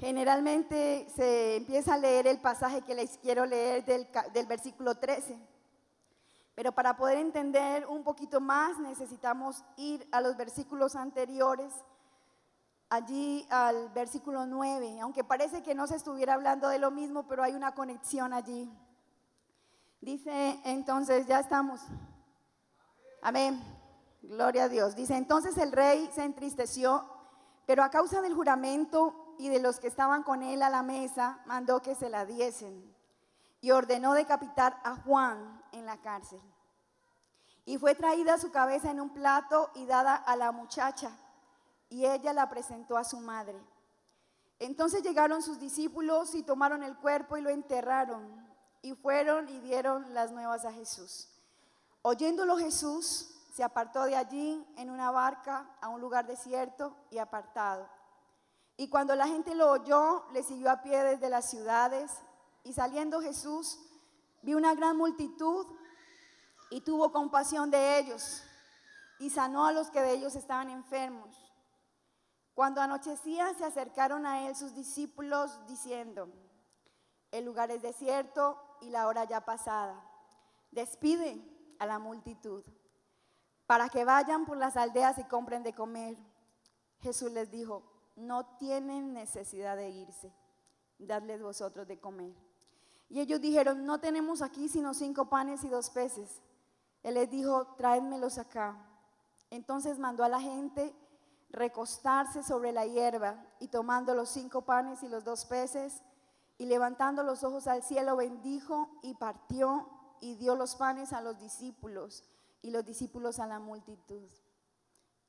Generalmente se empieza a leer el pasaje que les quiero leer del versículo 13. Pero para poder entender un poquito más necesitamos ir a los versículos anteriores, allí al versículo 9, aunque parece que no se estuviera hablando de lo mismo, pero hay una conexión allí. Dice entonces, ya estamos. Amén. Gloria a Dios. Dice, entonces el rey se entristeció, pero a causa del juramento y de los que estaban con él a la mesa, mandó que se la diesen y ordenó decapitar a Juan en la cárcel. Y fue traída su cabeza en un plato y dada a la muchacha, y ella la presentó a su madre. Entonces llegaron sus discípulos y tomaron el cuerpo y lo enterraron, y fueron y dieron las nuevas a Jesús. Oyéndolo Jesús, se apartó de allí en una barca a un lugar desierto y apartado. Y cuando la gente lo oyó, le siguió a pie desde las ciudades. Y saliendo Jesús, vio una gran multitud y tuvo compasión de ellos y sanó a los que de ellos estaban enfermos. Cuando anochecía, se acercaron a él sus discípulos diciendo, el lugar es desierto y la hora ya pasada. Despide a la multitud para que vayan por las aldeas y compren de comer. Jesús les dijo, no tienen necesidad de irse, dadles vosotros de comer. Y ellos dijeron, no tenemos aquí sino 5 panes y 2 peces. Él les dijo, tráedmelos acá. Entonces mandó a la gente recostarse sobre la hierba, y tomando los 5 panes y los 2 peces, y levantando los ojos al cielo, bendijo y partió, y dio los panes a los discípulos, y los discípulos a la multitud.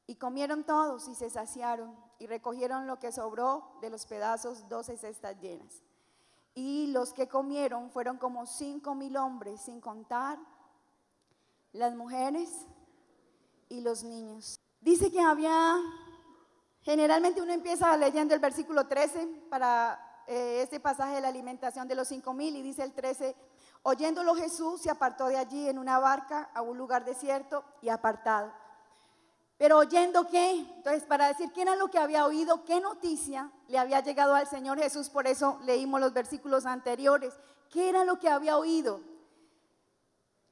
Y comieron todos y se saciaron, y recogieron lo que sobró de los pedazos 12 cestas llenas. Y los que comieron fueron como 5,000 hombres, sin contar las mujeres y los niños. Dice que generalmente uno empieza leyendo el versículo 13 para este pasaje de la alimentación de los 5,000, y dice el 13, oyéndolo Jesús se apartó de allí en una barca a un lugar desierto y apartado. Pero oyendo qué, entonces para decir qué era lo que había oído, qué noticia le había llegado al Señor Jesús, por eso leímos los versículos anteriores, qué era lo que había oído,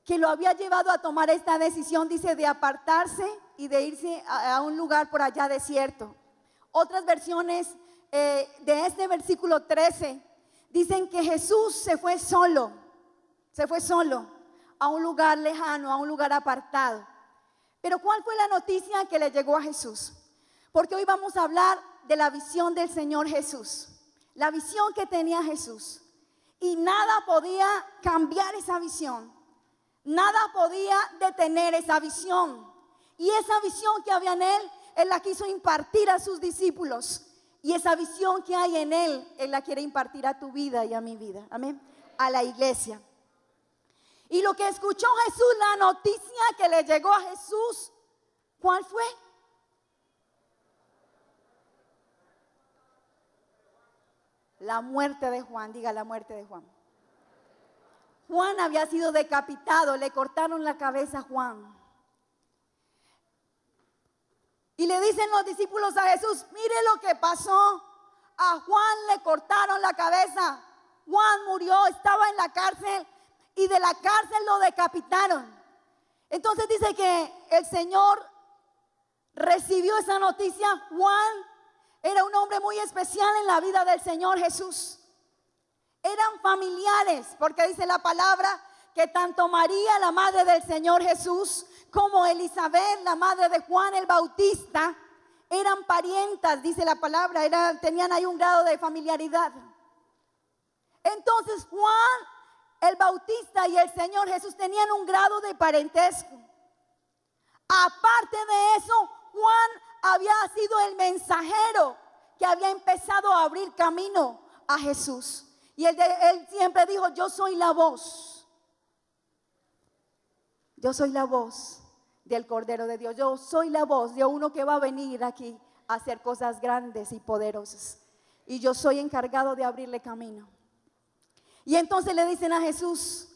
que lo había llevado a tomar esta decisión, dice, de apartarse y de irse a un lugar por allá desierto. Otras versiones de este versículo 13 dicen que Jesús se fue solo a un lugar lejano, a un lugar apartado. Pero ¿cuál fue la noticia que le llegó a Jesús? Porque hoy vamos a hablar de la visión del Señor Jesús, la visión que tenía Jesús. Y nada podía cambiar esa visión, nada podía detener esa visión. Y esa visión que había en Él la quiso impartir a sus discípulos. Y esa visión que hay en Él la quiere impartir a tu vida y a mi vida. Amén. A la iglesia. Y lo que escuchó Jesús, la noticia que le llegó a Jesús, ¿cuál fue? La muerte de Juan, diga la muerte de Juan. Juan había sido decapitado, le cortaron la cabeza a Juan. Y le dicen los discípulos a Jesús, mire lo que pasó, a Juan le cortaron la cabeza, Juan murió, estaba en la cárcel. Y de la cárcel lo decapitaron. Entonces dice que el Señor recibió esa noticia. Juan era un hombre muy especial en la vida del Señor Jesús. Eran familiares, porque dice la palabra que tanto María, la madre del Señor Jesús, como Elizabeth, la madre de Juan el Bautista, eran parientas, dice la palabra, tenían ahí un grado de familiaridad. Entonces Juan el Bautista y el Señor Jesús tenían un grado de parentesco. Aparte de eso, Juan había sido el mensajero que había empezado a abrir camino a Jesús. Y él siempre dijo, yo soy la voz. Yo soy la voz del Cordero de Dios. Yo soy la voz de uno que va a venir aquí a hacer cosas grandes y poderosas. Y yo soy encargado de abrirle camino. Y entonces le dicen a Jesús,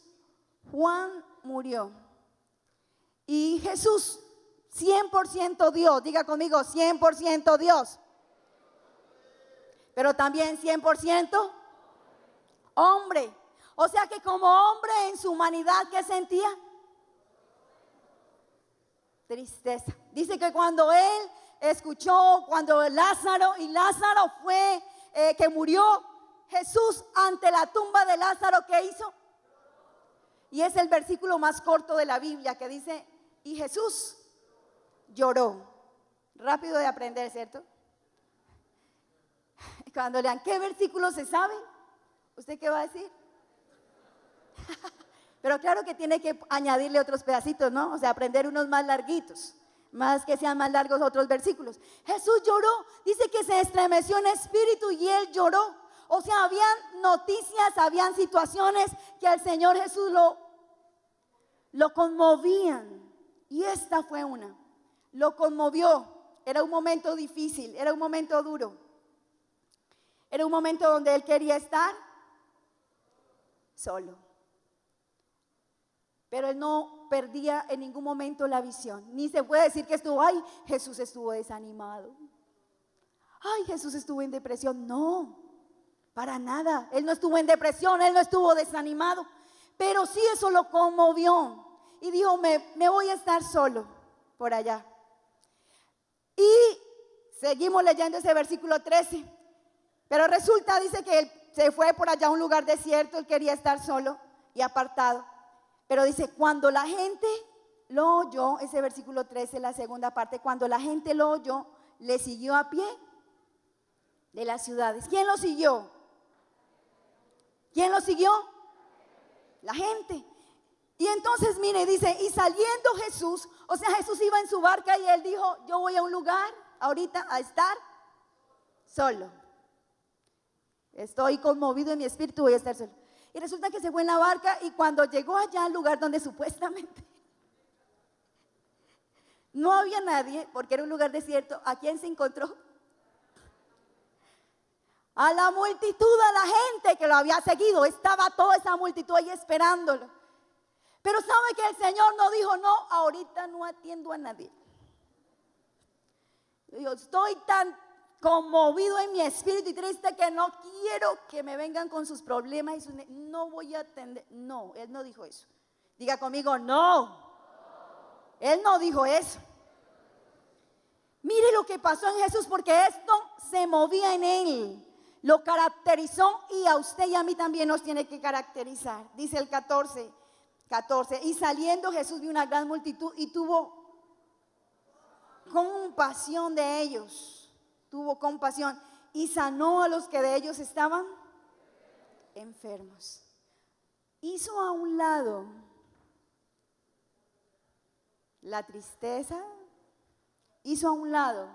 Juan murió. Y Jesús, 100% Dios, diga conmigo, 100% Dios. pero también 100% hombre. O sea que como hombre en su humanidad, ¿qué sentía? Tristeza. Dice que cuando él escuchó, cuando Lázaro fue, que murió, Jesús ante la tumba de Lázaro, ¿qué hizo? Y es el versículo más corto de la Biblia que dice, y Jesús lloró. Rápido de aprender, ¿cierto? Cuando lean, ¿qué versículo se sabe? ¿Usted qué va a decir? Pero claro que tiene que añadirle otros pedacitos, ¿no? O sea, aprender unos más larguitos, más que sean más largos otros versículos. Jesús lloró, dice que se estremeció en espíritu y él lloró. O sea, habían noticias, habían situaciones que al Señor Jesús lo conmovían. Y esta fue una. Lo conmovió. Era un momento difícil, era un momento duro. Era un momento donde él quería estar solo. Pero él no perdía en ningún momento la visión. Ni se puede decir que estuvo, ay, Jesús estuvo desanimado. Ay, Jesús estuvo en depresión. No, para nada. Él no estuvo en depresión, él no estuvo desanimado. Pero sí eso lo conmovió. Y dijo, me voy a estar solo por allá. Y seguimos leyendo ese versículo 13. Pero resulta, dice que él se fue por allá a un lugar desierto, él quería estar solo y apartado. Pero dice, cuando la gente lo oyó, ese versículo 13, la segunda parte, cuando la gente lo oyó, le siguió a pie de las ciudades. ¿Quién lo siguió? ¿Quién lo siguió? La gente. Y entonces, mire, dice, y saliendo Jesús, o sea, Jesús iba en su barca y él dijo, yo voy a un lugar ahorita a estar solo. Estoy conmovido en mi espíritu, voy a estar solo. Y resulta que se fue en la barca y cuando llegó allá al lugar donde supuestamente no había nadie, porque era un lugar desierto, ¿a quién se encontró? A la multitud, a la gente que lo había seguido. Estaba toda esa multitud ahí esperándolo. Pero sabe que el Señor no dijo, no, ahorita no atiendo a nadie. Yo estoy tan conmovido en mi espíritu y triste que no quiero que me vengan con sus problemas y no voy a atender. No, él no dijo eso. Diga conmigo, no. Él no dijo eso. Mire lo que pasó en Jesús, porque esto se movía en él. Lo caracterizó y a usted y a mí también nos tiene que caracterizar. Dice el 14, y saliendo Jesús vio una gran multitud y tuvo compasión de ellos. Tuvo compasión y sanó a los que de ellos estaban enfermos. Hizo a un lado la tristeza, hizo a un lado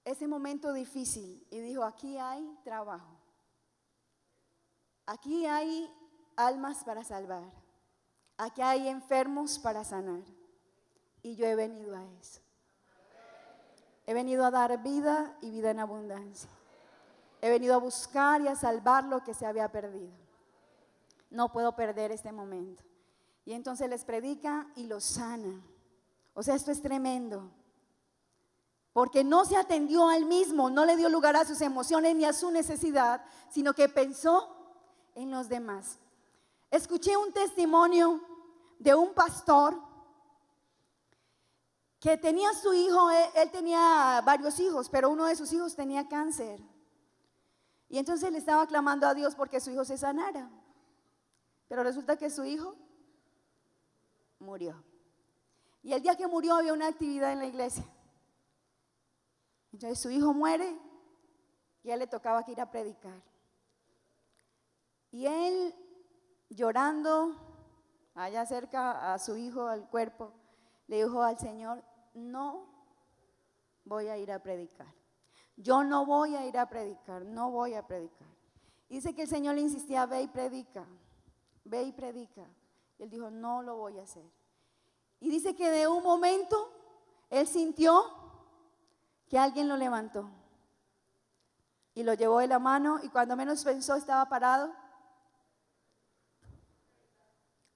ese momento difícil y dijo, aquí hay trabajo, aquí hay almas para salvar, aquí hay enfermos para sanar y yo he venido a eso. He venido a dar vida y vida en abundancia. He venido a buscar y a salvar lo que se había perdido. No puedo perder este momento. Y entonces les predica y los sana. O sea, esto es tremendo. Porque no se atendió a él mismo, no le dio lugar a sus emociones ni a su necesidad, sino que pensó en los demás. Escuché un testimonio de un pastor que tenía su hijo, él tenía varios hijos, pero uno de sus hijos tenía cáncer. Y entonces le estaba clamando a Dios porque su hijo se sanara. Pero resulta que su hijo murió. Y el día que murió había una actividad en la iglesia. Entonces su hijo muere y a él le tocaba que ir a predicar. Y él llorando allá cerca a su hijo, al cuerpo, le dijo al Señor, no voy a ir a predicar. Yo no voy a ir a predicar, no voy a predicar. Dice que el Señor le insistía, ve y predica, ve y predica. Y él dijo, no lo voy a hacer. Y dice que de un momento él sintió que alguien lo levantó y lo llevó de la mano y cuando menos pensó estaba parado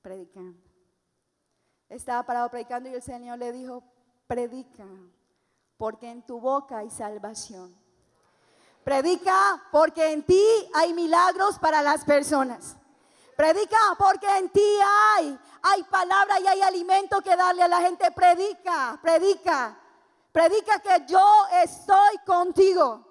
predicando. Estaba parado predicando y el Señor le dijo, predica, porque en tu boca hay salvación. Predica porque en ti hay milagros para las personas. Predica porque en ti hay palabra y hay alimento que darle a la gente. Predica que yo estoy contigo.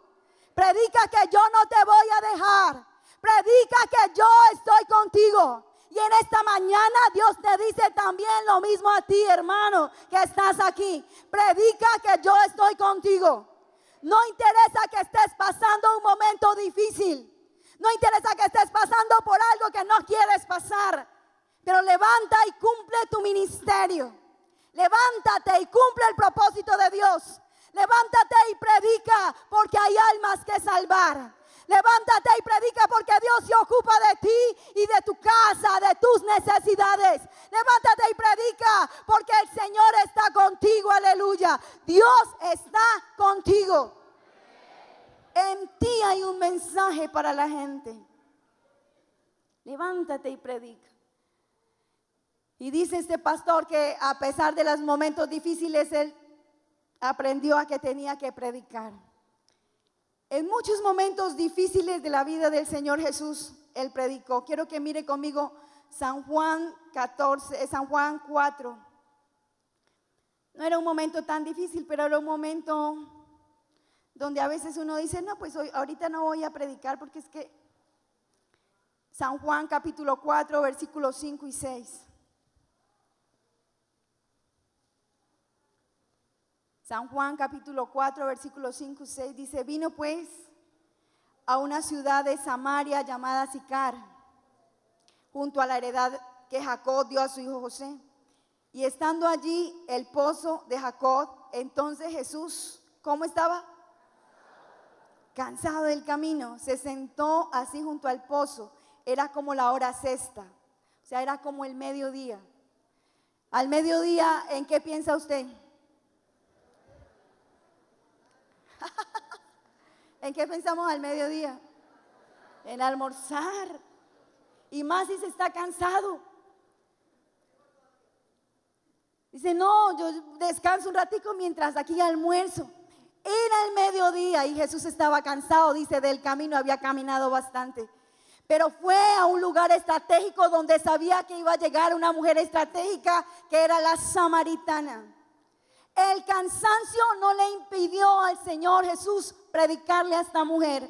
Predica que yo no te voy a dejar. Predica que yo estoy contigo. Y en esta mañana Dios te dice también lo mismo a ti, hermano, que estás aquí. Predica que yo estoy contigo. No interesa que estés pasando un momento difícil. No interesa que estés pasando por algo que no quieres pasar. Pero levanta y cumple tu ministerio. Levántate y cumple el propósito de Dios. Levántate y predica porque hay almas que salvar. Levántate y predica porque Dios se ocupa de ti y de tu casa, de tus necesidades. Levántate y predica porque el Señor está contigo, aleluya. Dios está contigo. En ti hay un mensaje para la gente. Levántate y predica. Y dice este pastor que a pesar de los momentos difíciles, él aprendió a que tenía que predicar. En muchos momentos difíciles de la vida del Señor Jesús, Él predicó. Quiero que mire conmigo San Juan 4. No era un momento tan difícil, pero era un momento donde a veces uno dice, no, pues ahorita no voy a predicar porque es que San Juan capítulo 4, versículos 5 y 6. San Juan capítulo 4, versículos 5 y 6 dice, vino pues a una ciudad de Samaria llamada Sicar, junto a la heredad que Jacob dio a su hijo José. Y estando allí el pozo de Jacob, entonces Jesús, ¿cómo estaba? Cansado del camino, se sentó así junto al pozo. Era como la hora sexta, o sea, era como el mediodía. Al mediodía, ¿en qué piensa usted? ¿En qué pensamos al mediodía? En almorzar. Y más si se está cansado. Dice, no, yo descanso un ratico mientras aquí almuerzo. Era el mediodía y Jesús estaba cansado, dice, del camino, había caminado bastante. Pero fue a un lugar estratégico donde sabía que iba a llegar una mujer estratégica que era la samaritana. El cansancio no le impidió al Señor Jesús predicarle a esta mujer.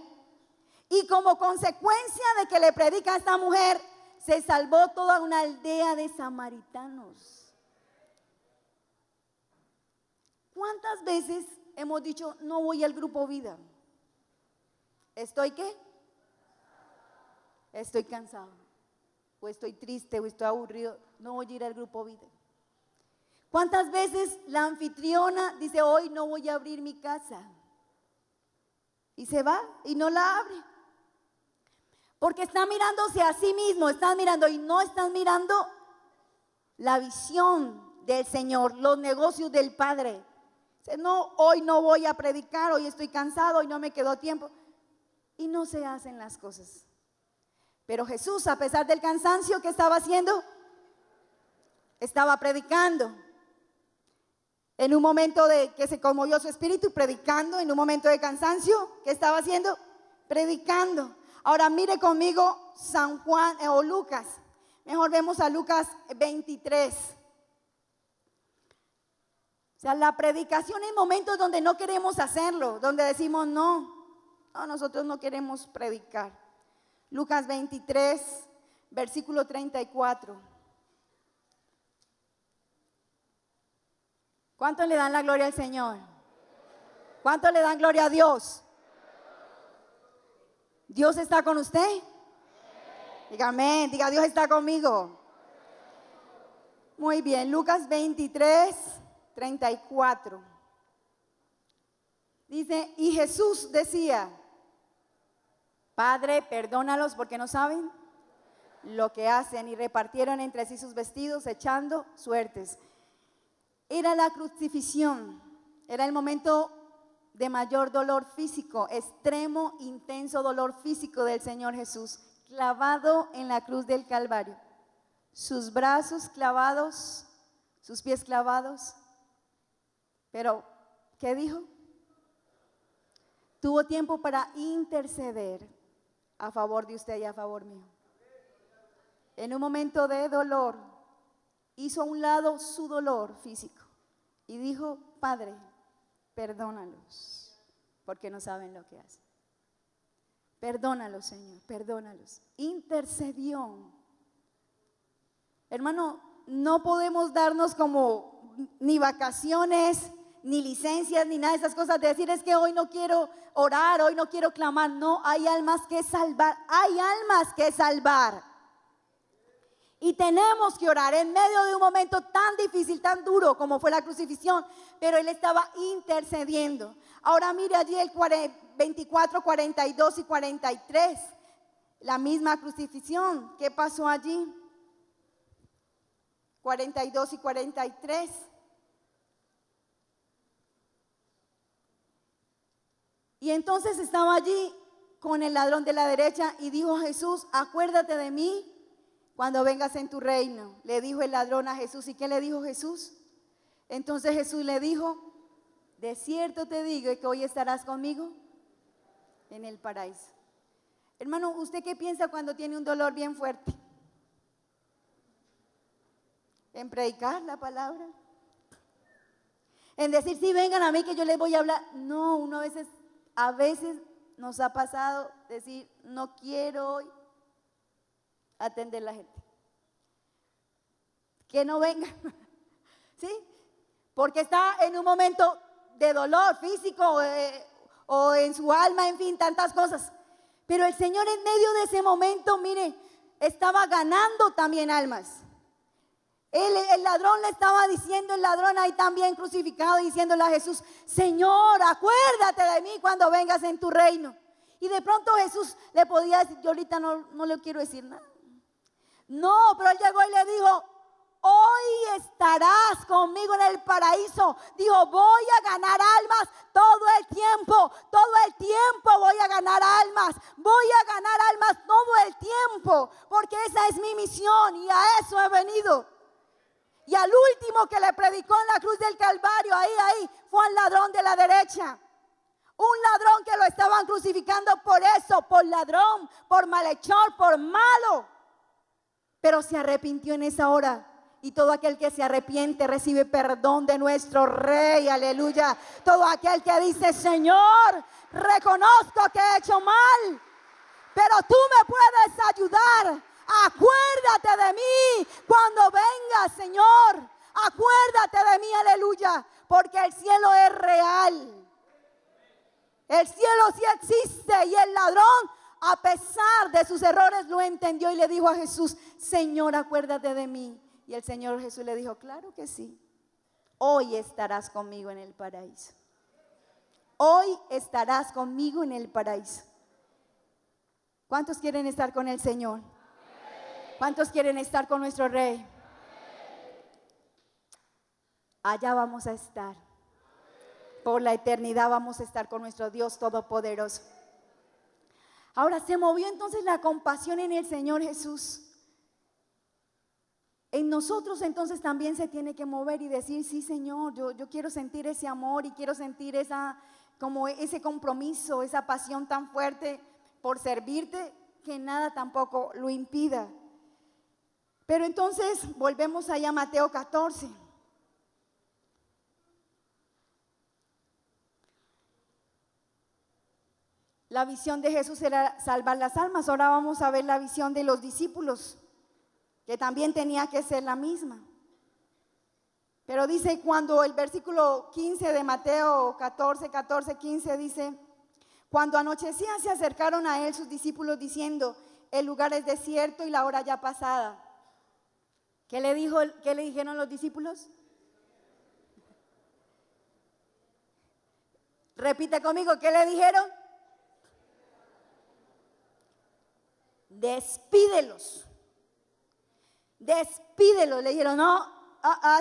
Y como consecuencia de que le predica a esta mujer, se salvó toda una aldea de samaritanos. ¿Cuántas veces hemos dicho, no voy al grupo vida? ¿Estoy qué? Estoy cansado, o estoy triste, o estoy aburrido, no voy a ir al grupo vida. ¿Cuántas veces la anfitriona dice, hoy no voy a abrir mi casa? Y se va y no la abre. Porque está mirándose a sí mismo, están mirando y no están mirando la visión del Señor, los negocios del Padre. Dice, no, hoy no voy a predicar, hoy estoy cansado, hoy no me quedó tiempo. Y no se hacen las cosas. Pero Jesús, a pesar del cansancio, ¿qué estaba haciendo? Estaba predicando. En un momento de que se conmovió su espíritu, predicando. En un momento de cansancio, ¿qué estaba haciendo? Predicando. Ahora mire conmigo San Juan o Lucas. Mejor vemos a Lucas 23. O sea, la predicación en momentos donde no queremos hacerlo, donde decimos no, nosotros no queremos predicar. Lucas 23, versículo 34. ¿Cuántos le dan la gloria al Señor? ¿Cuántos le dan gloria a Dios? ¿Dios está con usted? Diga amén, diga Dios está conmigo. Muy bien, Lucas 23, 34. Dice, y Jesús decía, Padre, perdónalos porque no saben lo que hacen. Y repartieron entre sí sus vestidos echando suertes. Era la crucifixión, era el momento de mayor dolor físico, extremo, intenso dolor físico del Señor Jesús, clavado en la cruz del Calvario. Sus brazos clavados, sus pies clavados. Pero, ¿qué dijo? tuvo tiempo para interceder a favor de usted y a favor mío. En un momento de dolor, hizo a un lado su dolor físico y dijo: Padre, perdónalos, porque no saben lo que hacen. Perdónalos, Señor, perdónalos. Intercedió. Hermano, no podemos darnos como ni vacaciones, ni licencias, ni nada de esas cosas de decir: es que hoy no quiero orar, hoy no quiero clamar. No, hay almas que salvar, hay almas que salvar. Y tenemos que orar en medio de un momento tan difícil, tan duro como fue la crucifixión, pero Él estaba intercediendo. Ahora mire allí el 24, 42 y 43, la misma crucifixión. ¿Qué pasó allí? 42 y 43. Y entonces estaba allí con el ladrón de la derecha y dijo a Jesús: acuérdate de mí cuando vengas en tu reino. Le dijo el ladrón a Jesús. ¿Y qué le dijo Jesús? Entonces Jesús le dijo: de cierto te digo que hoy estarás conmigo en el paraíso. Hermano, ¿usted qué piensa cuando tiene un dolor bien fuerte? ¿En predicar la palabra? ¿En decir: sí, vengan a mí que yo les voy a hablar? No, uno a veces nos ha pasado decir: no quiero hoy atender a la gente, que no venga, ¿sí? Porque está en un momento de dolor físico o en su alma, en fin, tantas cosas. Pero el Señor en medio de ese momento, mire, estaba ganando también almas. El ladrón le estaba diciendo, el ladrón ahí también crucificado, diciéndole a Jesús: Señor, acuérdate de mí cuando vengas en tu reino. Y de pronto Jesús le podía decir: yo ahorita no le quiero decir nada. No, pero Él llegó y le dijo: hoy estarás conmigo en el paraíso. Dijo: voy a ganar almas todo el tiempo voy a ganar almas, voy a ganar almas todo el tiempo, porque esa es mi misión y a eso he venido. Y al último que le predicó en la cruz del Calvario, ahí, fue al ladrón de la derecha. Un ladrón que lo estaban crucificando por eso, por ladrón, por malhechor, por malo. Pero se arrepintió en esa hora. Y todo aquel que se arrepiente recibe perdón de nuestro Rey, aleluya. Todo aquel que dice: Señor, reconozco que he hecho mal, pero tú me puedes ayudar. Acuérdate de mí cuando vengas, Señor. Acuérdate de mí, aleluya. Porque el cielo es real. El cielo sí existe y el ladrón, a pesar de sus errores, lo entendió y le dijo a Jesús: Señor, acuérdate de mí. Y el Señor Jesús le dijo: claro que sí. Hoy estarás conmigo en el paraíso. Hoy estarás conmigo en el paraíso. ¿Cuántos quieren estar con el Señor? ¿Cuántos quieren estar con nuestro Rey? Allá vamos a estar. Por la eternidad vamos a estar con nuestro Dios Todopoderoso. Ahora se movió entonces la compasión en el Señor Jesús. En nosotros entonces también se tiene que mover y decir: sí, Señor, yo quiero sentir ese amor y quiero sentir ese compromiso, esa pasión tan fuerte por servirte, que nada tampoco lo impida. Pero entonces volvemos allá a Mateo 14. La visión de Jesús era salvar las almas. Ahora vamos a ver la visión de los discípulos, que también tenía que ser la misma. Pero dice, cuando el versículo 15 de Mateo 14, 15 dice: cuando anochecía se acercaron a él sus discípulos diciendo: el lugar es desierto y la hora ya pasada. ¿Qué le dijeron los discípulos? Repite conmigo, ¿qué le dijeron? Despídelos. Despídelos, le dijeron. No,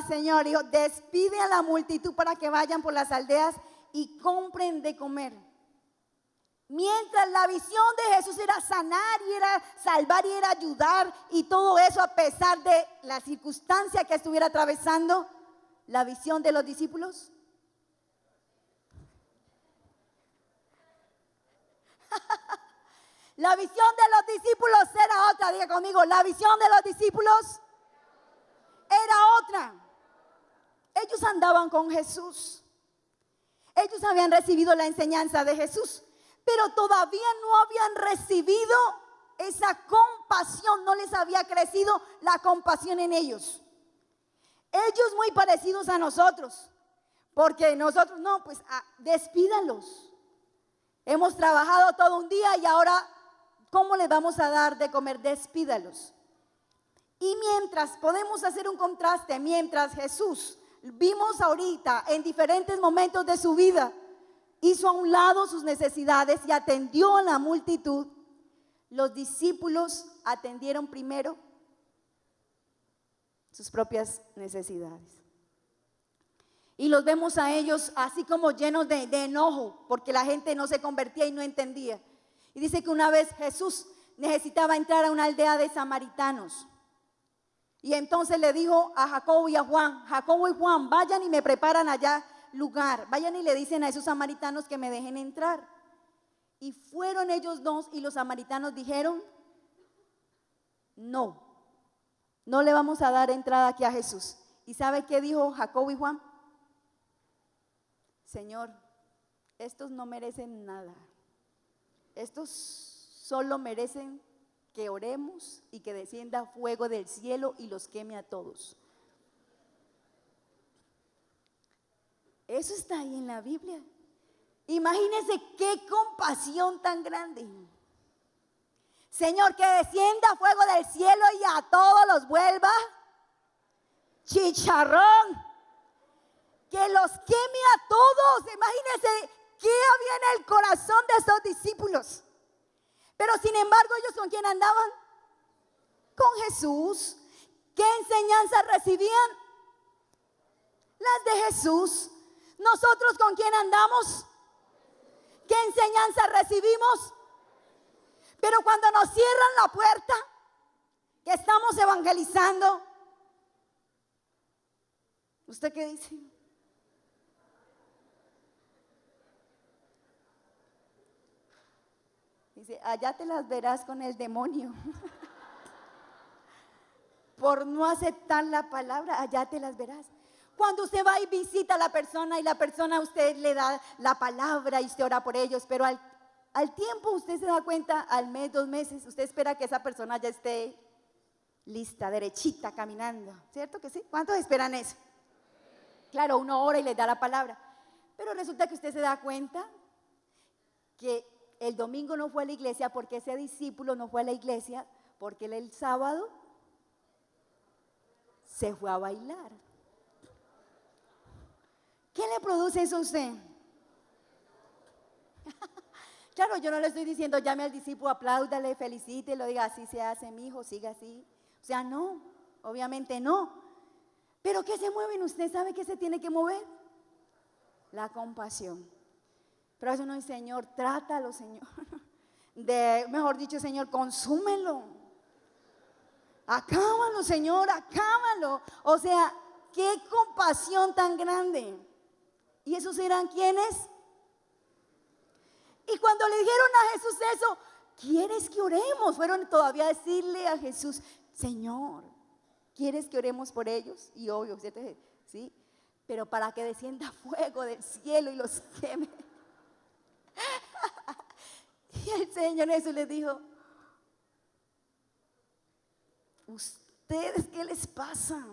Señor, dijo: despide a la multitud para que vayan por las aldeas y compren de comer. Mientras la visión de Jesús era sanar y era salvar y era ayudar y todo eso, a pesar de la circunstancia que estuviera atravesando, la visión de los discípulos La visión de los discípulos era otra. Diga conmigo, la visión de los discípulos era otra. Ellos andaban con Jesús. Ellos habían recibido la enseñanza de Jesús, pero todavía no habían recibido esa compasión. No les había crecido la compasión en ellos. Ellos muy parecidos a nosotros, porque nosotros no, pues despídalos. Hemos trabajado todo un día y ahora, ¿cómo les vamos a dar de comer? Despídalos. Y mientras podemos hacer un contraste, mientras Jesús, vimos ahorita en diferentes momentos de su vida, hizo a un lado sus necesidades y atendió a la multitud, los discípulos atendieron primero sus propias necesidades. Y los vemos a ellos así como llenos de enojo, porque la gente no se convertía y no entendía. Y dice que una vez Jesús necesitaba entrar a una aldea de samaritanos. Y entonces le dijo a Jacobo y a Juan, Jacobo y Juan, vayan y me preparan allá lugar. Vayan y le dicen a esos samaritanos que me dejen entrar. Y fueron ellos dos y los samaritanos dijeron, no le vamos a dar entrada aquí a Jesús. ¿Y sabe qué dijo Jacobo y Juan? Señor, estos no merecen nada. Estos solo merecen que oremos y que descienda fuego del cielo y los queme a todos. Eso está ahí en la Biblia. Imagínense qué compasión tan grande. Señor, que descienda fuego del cielo y a todos los vuelva chicharrón. Que los queme a todos. Imagínense qué había en el corazón de esos discípulos. Pero sin embargo, ¿ellos con quién andaban? Con Jesús. ¿Qué enseñanza recibían? Las de Jesús. ¿Nosotros con quién andamos? ¿Qué enseñanza recibimos? Pero cuando nos cierran la puerta, que estamos evangelizando, ¿usted qué dice? Dice, allá te las verás con el demonio. Por no aceptar la palabra, allá te las verás. Cuando usted va y visita a la persona y la persona a usted le da la palabra y usted ora por ellos, pero al tiempo usted se da cuenta, al mes, 2 meses, usted espera que esa persona ya esté lista, derechita, caminando. ¿Cierto que sí? ¿Cuántos esperan eso? Claro, uno ora y le da la palabra, pero resulta que usted se da cuenta que el domingo no fue a la iglesia porque ese discípulo no fue a la iglesia porque él el sábado se fue a bailar. ¿Qué le produce eso a usted? Claro, yo no le estoy diciendo llame al discípulo, apláudale, felicítelo, diga así se hace mi hijo, siga así. O sea, no, obviamente no. Pero ¿qué se mueve en usted? ¿Sabe qué se tiene que mover? La compasión. Pero eso no es, Señor, trátalo, Señor. Mejor dicho, Señor, consúmelo. Acábalo, Señor, acábalo. O sea, qué compasión tan grande. ¿Y esos eran quiénes? Y cuando le dijeron a Jesús eso, ¿quieres que oremos? Fueron todavía a decirle a Jesús, Señor, ¿quieres que oremos por ellos? Y obvio, ¿sí? Pero para que descienda fuego del cielo y los queme. Y el Señor Jesús les dijo, ¿ustedes qué les pasa?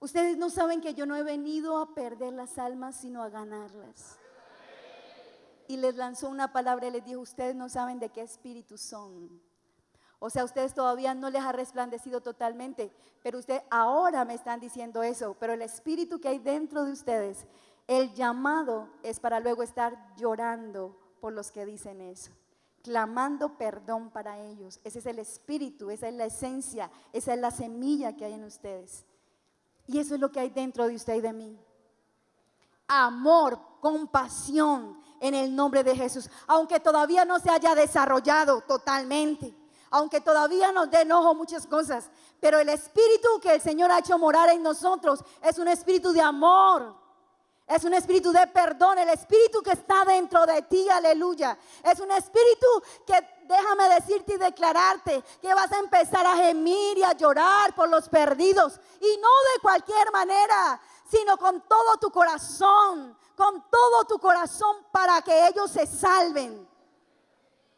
Ustedes no saben que yo no he venido a perder las almas, sino a ganarlas. Y les lanzó una palabra y les dijo, ustedes no saben de qué espíritu son. O sea, ustedes todavía no les ha resplandecido totalmente, pero ustedes ahora me están diciendo eso. Pero el espíritu que hay dentro de ustedes, el llamado es para luego estar llorando por los que dicen eso, clamando perdón para ellos. Ese es el espíritu, esa es la esencia, esa es la semilla que hay en ustedes. Y eso es lo que hay dentro de usted y de mí. Amor, compasión en el nombre de Jesús. Aunque todavía no se haya desarrollado totalmente, aunque todavía nos dé enojo muchas cosas, pero el espíritu que el Señor ha hecho morar en nosotros es un espíritu de amor, Es un espíritu de perdón, el espíritu que está dentro de ti, aleluya. Es un espíritu que, déjame decirte y declararte, que vas a empezar a gemir y a llorar por los perdidos. Y no de cualquier manera, sino con todo tu corazón para que ellos se salven.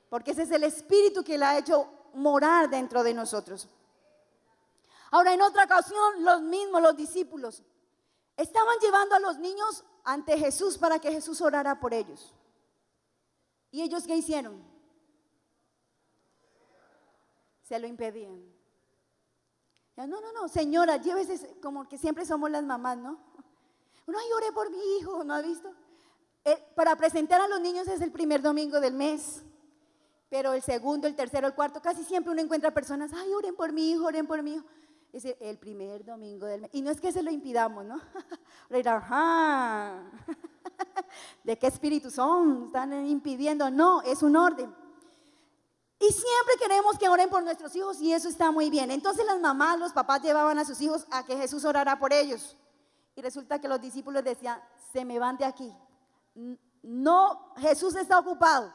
Porque ese es el espíritu que le ha hecho morar dentro de nosotros. Ahora, en otra ocasión, los discípulos estaban llevando a los niños ante Jesús para que Jesús orara por ellos. ¿Y ellos qué hicieron? Se lo impedían. No, señora, llévese, como que siempre somos las mamás, ¿no? Uno, ay, oré por mi hijo, ¿no ha visto? Para presentar a los niños es el primer domingo del mes. Pero el segundo, el tercero, el cuarto, casi siempre uno encuentra personas, ay, oren por mi hijo, oren por mi hijo. Es el primer domingo del mes. Y no es que se lo impidamos, ¿no? Ajá. ¿De qué espíritu son? Están impidiendo. No, es un orden. Y siempre queremos que oren por nuestros hijos y eso está muy bien. Entonces las mamás, los papás llevaban a sus hijos a que Jesús orara por ellos. Y resulta que los discípulos decían, se me van de aquí. No, Jesús está ocupado.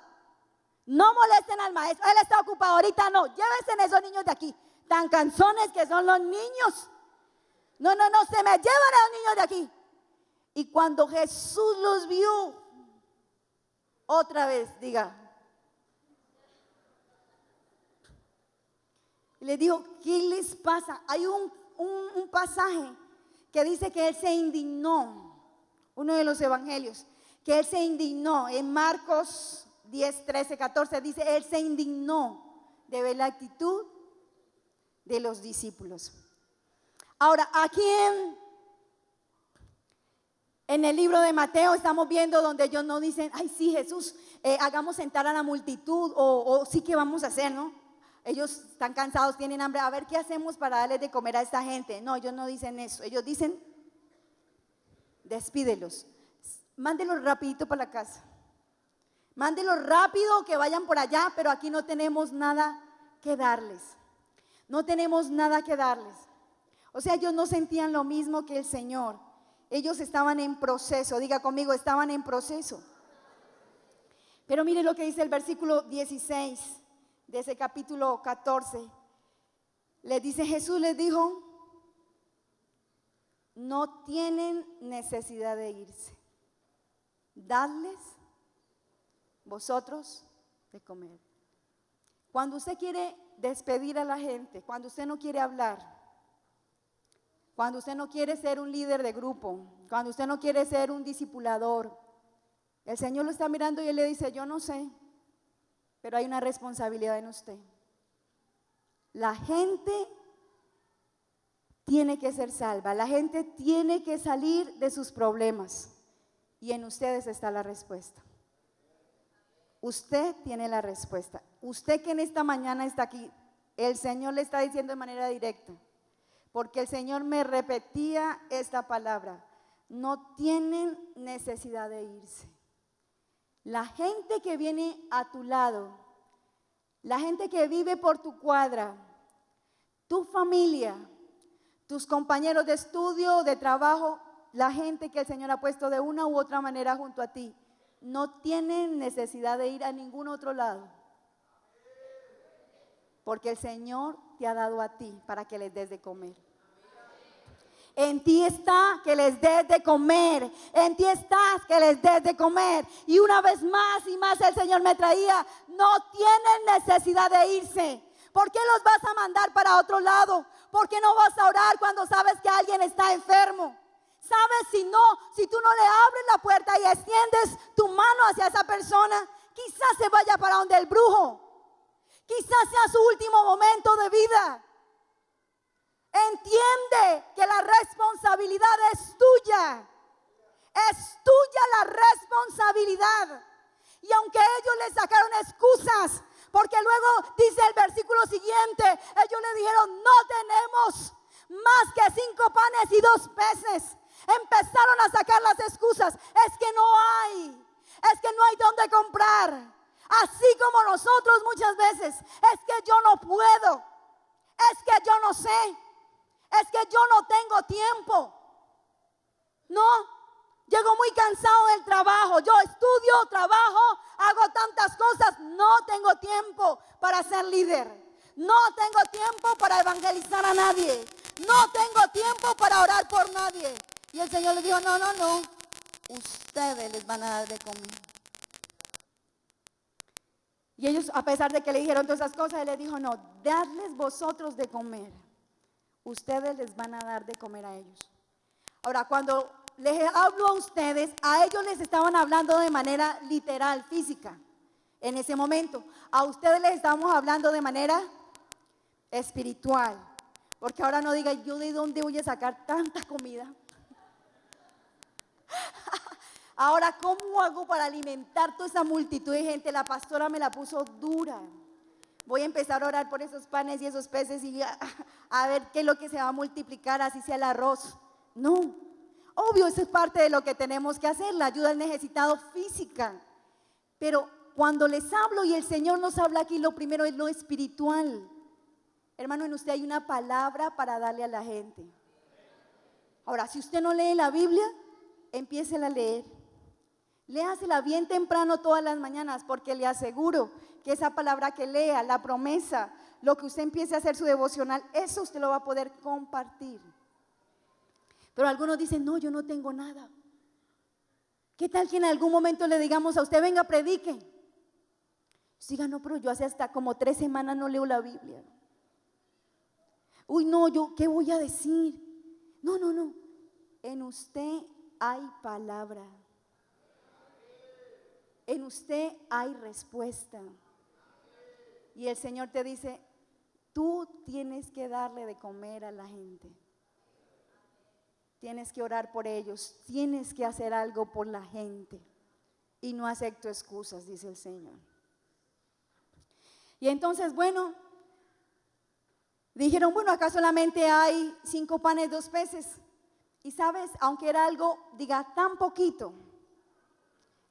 No molesten al maestro, él está ocupado, ahorita no. Llévense esos niños de aquí. Tan canzones que son los niños. No, se me llevan a los niños de aquí. Y cuando Jesús los vio, otra vez, diga. Y le dijo, ¿qué les pasa? Hay un pasaje que dice que él se indignó, uno de los evangelios, que él se indignó. En Marcos 10, 13, 14 dice, él se indignó de ver la actitud de los discípulos. Ahora, aquí en el libro de Mateo estamos viendo donde ellos no dicen, ay sí Jesús, hagamos sentar a la multitud o sí que vamos a hacer, ¿no? Ellos están cansados, tienen hambre, a ver qué hacemos para darles de comer a esta gente. No, ellos no dicen eso, ellos dicen, despídelos, mándelos rapidito para la casa. Mándelos rápido que vayan por allá, pero aquí no tenemos nada que darles. No tenemos nada que darles. O sea, ellos no sentían lo mismo que el Señor. Ellos estaban en proceso. Diga conmigo, estaban en proceso. Pero mire lo que dice el versículo 16 de ese capítulo 14. Les dice, Jesús les dijo, no tienen necesidad de irse. Dadles vosotros de comer. Cuando usted quiere despedir a la gente, cuando usted no quiere hablar, cuando usted no quiere ser un líder de grupo, cuando usted no quiere ser un discipulador, el Señor lo está mirando y Él le dice, yo no sé, pero hay una responsabilidad en usted. La gente tiene que ser salva, la gente tiene que salir de sus problemas y en ustedes está la respuesta. Usted tiene la respuesta. Usted que en esta mañana está aquí, el Señor le está diciendo de manera directa, porque el Señor me repetía esta palabra, no tienen necesidad de irse. La gente que viene a tu lado, la gente que vive por tu cuadra, tu familia, tus compañeros de estudio, de trabajo, la gente que el Señor ha puesto de una u otra manera junto a ti, no tienen necesidad de ir a ningún otro lado, porque el Señor te ha dado a ti para que les des de comer. En ti está que les des de comer, en ti estás que les des de comer. Y una vez más y más el Señor me traía, no tienen necesidad de irse. ¿Por qué los vas a mandar para otro lado? ¿Por qué no vas a orar cuando sabes que alguien está enfermo? ¿Sabes? Si tú no le abres la puerta y extiendes tu mano hacia esa persona, quizás se vaya para donde el brujo. Quizás sea su último momento de vida. Entiende que la responsabilidad es tuya. Es tuya la responsabilidad. Y aunque ellos le sacaron excusas, porque luego dice el versículo siguiente, ellos le dijeron, no tenemos más que 5 panes y 2 peces. Empezaron a sacar las excusas. Es que no hay dónde comprar. Así como nosotros muchas veces, es que yo no puedo, es que yo no sé, es que yo no tengo tiempo. No Llego muy cansado del trabajo. Yo estudio, trabajo, hago tantas cosas. No tengo tiempo para ser líder. No tengo tiempo para evangelizar a nadie. No tengo tiempo para orar por nadie. Y el Señor le dijo, no. Ustedes les van a dar de comer. Y ellos, a pesar de que le dijeron todas esas cosas, Él les dijo, no, dadles vosotros de comer. Ustedes les van a dar de comer a ellos. Ahora, cuando les hablo a ustedes, a ellos les estaban hablando de manera literal, física, en ese momento. A ustedes les estamos hablando de manera espiritual. Porque ahora no digan, ¿yo de dónde voy a sacar tanta comida? Ahora, ¿cómo hago para alimentar toda esa multitud de gente? La pastora me la puso dura. Voy a empezar a orar por esos panes y esos peces y a ver qué es lo que se va a multiplicar, así sea el arroz. No, obvio, eso es parte de lo que tenemos que hacer, la ayuda al necesitado física. Pero cuando les hablo y el Señor nos habla aquí, lo primero es lo espiritual. Hermano, en usted hay una palabra para darle a la gente. Ahora, si usted no lee la Biblia, empiécela a leer. Léasela bien temprano todas las mañanas, porque le aseguro que esa palabra que lea, la promesa, lo que usted empiece a hacer su devocional, eso usted lo va a poder compartir. Pero algunos dicen, no, yo no tengo nada. ¿Qué tal que en algún momento le digamos a usted, venga, predique? Diga, no, pero yo hace hasta como 3 semanas no leo la Biblia. Uy, no, yo, ¿qué voy a decir? No. En usted hay palabra. En usted hay respuesta. Y el Señor te dice, tú tienes que darle de comer a la gente. Tienes que orar por ellos. Tienes que hacer algo por la gente. Y no acepto excusas, dice el Señor. Y entonces, bueno, dijeron, bueno, acá solamente hay 5 panes, 2 peces. Y sabes, aunque era algo, diga, tan poquito,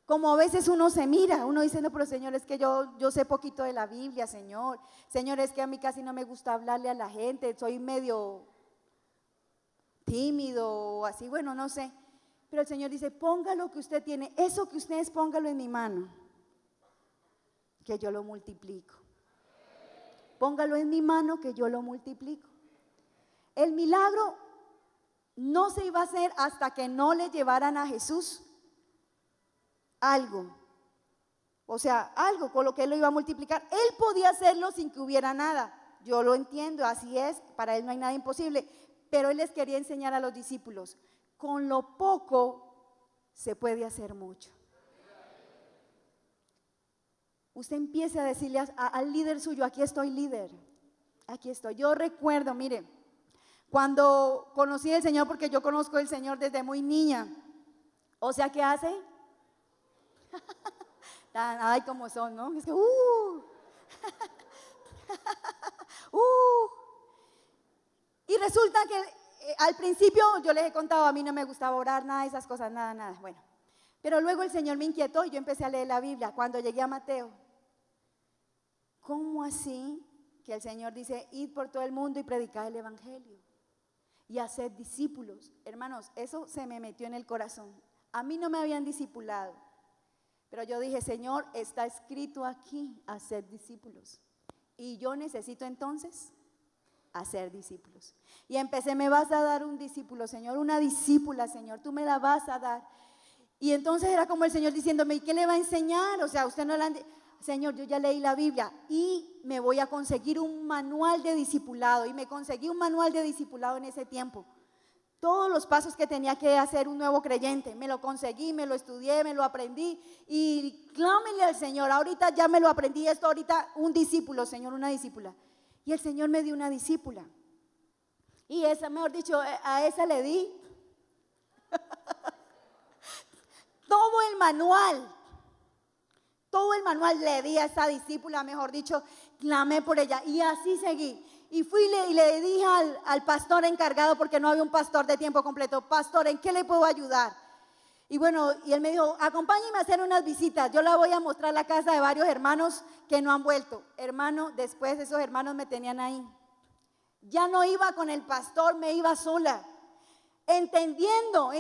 como a veces uno se mira, uno dice, no, pero Señor, es que yo sé poquito de la Biblia, Señor. Señor, es que a mí casi no me gusta hablarle a la gente, soy medio tímido o así, bueno, no sé. Pero el Señor dice, ponga lo que usted tiene, eso que ustedes póngalo en mi mano, que yo lo multiplico. Póngalo en mi mano, que yo lo multiplico. El milagro no se iba a hacer hasta que no le llevaran a Jesús algo, o sea, algo con lo que Él lo iba a multiplicar. Él podía hacerlo sin que hubiera nada, yo lo entiendo, así es, para Él no hay nada imposible, pero Él les quería enseñar a los discípulos, con lo poco se puede hacer mucho. Usted empiece a decirle al líder suyo, aquí estoy, líder, aquí estoy. Yo recuerdo, mire, cuando conocí al Señor, porque yo conozco al Señor desde muy niña, o sea, ¿qué hace? Ay, como son, ¿no? Es que, Y resulta que al principio yo les he contado, a mí no me gustaba orar, nada de esas cosas, nada, bueno. Pero luego el Señor me inquietó y yo empecé a leer la Biblia. Cuando llegué a Mateo, ¿cómo así que el Señor dice, id por todo el mundo y predicad el evangelio y haced discípulos? Hermanos, eso se me metió en el corazón. A mí no me habían discipulado, pero yo dije, Señor, está escrito aquí, hacer discípulos. Y yo necesito entonces hacer discípulos. Y empecé, me vas a dar un discípulo, Señor, una discípula, Señor, tú me la vas a dar. Y entonces era como el Señor diciéndome, ¿y qué le va a enseñar? O sea, usted no le Señor, yo ya leí la Biblia y me voy a conseguir un manual de discipulado. Y me conseguí un manual de discipulado en ese tiempo. Todos los pasos que tenía que hacer un nuevo creyente, me lo conseguí, me lo estudié, me lo aprendí y clámele al Señor, ahorita ya me lo aprendí esto, ahorita un discípulo, Señor, una discípula. Y el Señor me dio una discípula. Y esa, mejor dicho, a esa le di todo el manual le di a esa discípula, mejor dicho, clamé por ella y así seguí. Y fui y le dije al pastor encargado, porque no había un pastor de tiempo completo, pastor, ¿en qué le puedo ayudar? Y bueno, y él me dijo, acompáñeme a hacer unas visitas, yo le voy a mostrar la casa de varios hermanos que no han vuelto. Hermano, después esos hermanos me tenían ahí. Ya no iba con el pastor, me iba sola, entendiendo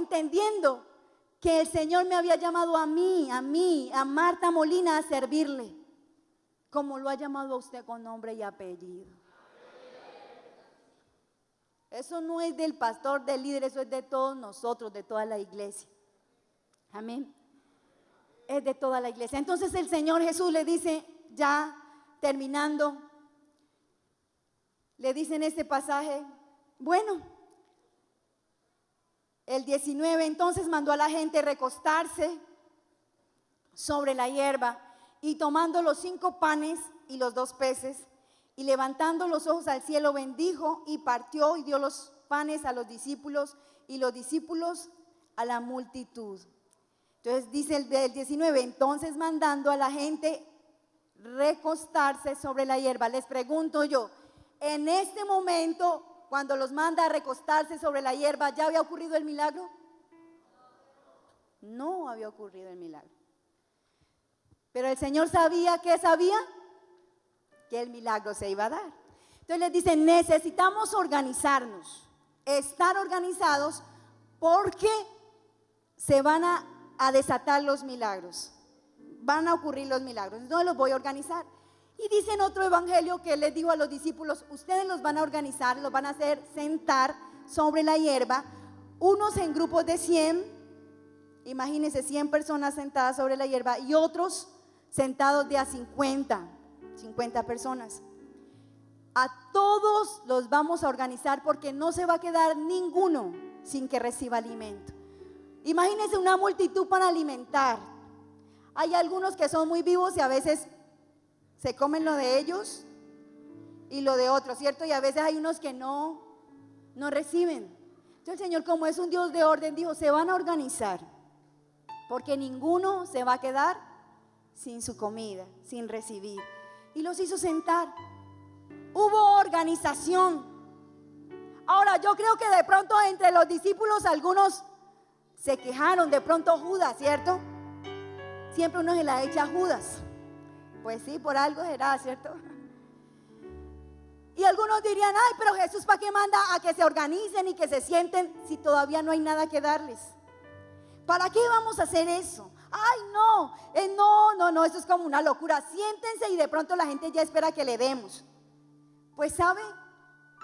que el Señor me había llamado a mí, a Marta Molina, a servirle, como lo ha llamado a usted con nombre y apellido. Eso no es del pastor, del líder, eso es de todos nosotros, de toda la iglesia. Amén. Es de toda la iglesia. Entonces el Señor Jesús le dice, ya terminando, le dice en este pasaje, bueno, el 19, entonces mandó a la gente recostarse sobre la hierba y tomando los 5 panes y los 2 peces y levantando los ojos al cielo bendijo y partió y dio los panes a los discípulos y los discípulos a la multitud. Entonces dice el 19, entonces mandando a la gente recostarse sobre la hierba. Les pregunto yo, en este momento, cuando los manda a recostarse sobre la hierba, ¿ya había ocurrido el milagro? No había ocurrido el milagro. Pero el Señor sabía, ¿qué sabía? Que el milagro se iba a dar. Entonces les dice, necesitamos organizarnos, estar organizados porque se van a desatar los milagros. Van a ocurrir los milagros. Entonces los voy a organizar. Y dice en otro evangelio que les dijo a los discípulos, ustedes los van a organizar, los van a hacer sentar sobre la hierba, unos en grupos de 100, imagínense 100 personas sentadas sobre la hierba y otros sentados de a 50 personas. A todos los vamos a organizar porque no se va a quedar ninguno sin que reciba alimento. Imagínense una multitud para alimentar. Hay algunos que son muy vivos y a veces se comen lo de ellos y lo de otros, ¿cierto? Y a veces hay unos que no reciben. Entonces el Señor, como es un Dios de orden, dijo, se van a organizar, porque ninguno se va a quedar sin su comida, sin recibir. Y los hizo sentar. Hubo organización. Ahora, yo creo que de pronto entre los discípulos algunos se quejaron, de pronto Judas, ¿cierto? Siempre uno se la echa a Judas. Pues sí, por algo será, ¿cierto? Y algunos dirían, ay, pero Jesús, ¿para qué manda a que se organicen y que se sienten si todavía no hay nada que darles? ¿Para qué vamos a hacer eso? Ay, no, eso es como una locura. Siéntense y de pronto la gente ya espera que le demos. Pues sabe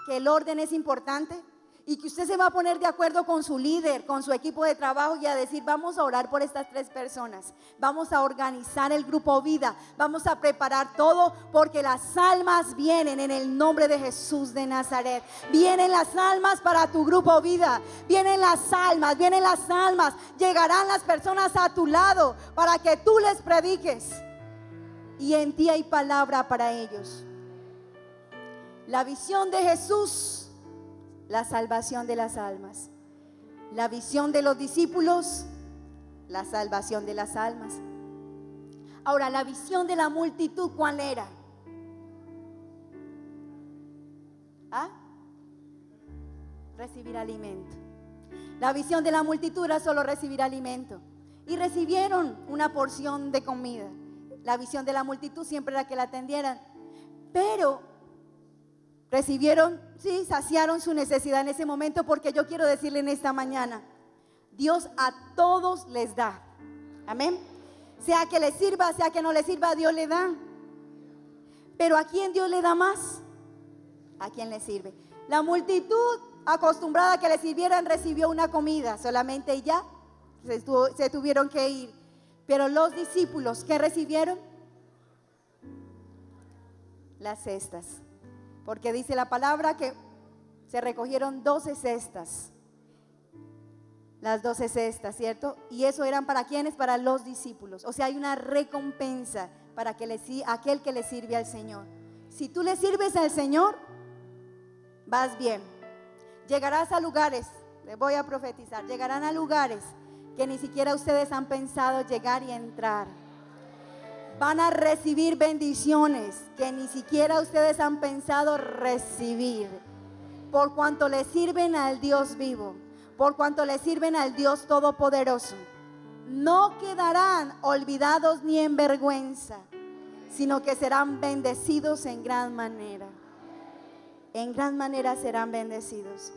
que el orden es importante y que usted se va a poner de acuerdo con su líder, con su equipo de trabajo y a decir, vamos a orar por estas 3 personas, vamos a organizar el grupo vida, vamos a preparar todo porque las almas vienen en el nombre de Jesús de Nazaret. Vienen las almas para tu grupo vida, vienen las almas, llegarán las personas a tu lado para que tú les prediques y en ti hay palabra para ellos. La visión de Jesús, la salvación de las almas. La visión de los discípulos, la salvación de las almas. Ahora, la visión de la multitud, ¿cuál era? Recibir alimento. La visión de la multitud era solo recibir alimento. Y recibieron una porción de comida. La visión de la multitud siempre era que la atendieran. Pero recibieron, sí, saciaron su necesidad en ese momento, porque yo quiero decirle en esta mañana, Dios a todos les da. Amén. Sea que les sirva, sea que no les sirva, Dios le da. Pero ¿a quién Dios le da más? ¿A quién le sirve? La multitud acostumbrada a que le sirvieran recibió una comida solamente y ya se tuvieron que ir. Pero los discípulos, ¿qué recibieron? Las cestas. Porque dice la palabra que se recogieron 12 cestas. Las 12 cestas, ¿cierto? Y eso eran ¿para quiénes? Para los discípulos. O sea, hay una recompensa para aquel que le sirve al Señor. Si tú le sirves al Señor, vas bien. Llegarás a lugares, les voy a profetizar, llegarán a lugares que ni siquiera ustedes han pensado llegar y entrar. Van a recibir bendiciones que ni siquiera ustedes han pensado recibir, por cuanto le sirven al Dios vivo, por cuanto le sirven al Dios todopoderoso. No quedarán olvidados ni en vergüenza, sino que serán bendecidos en gran manera. En gran manera serán bendecidos.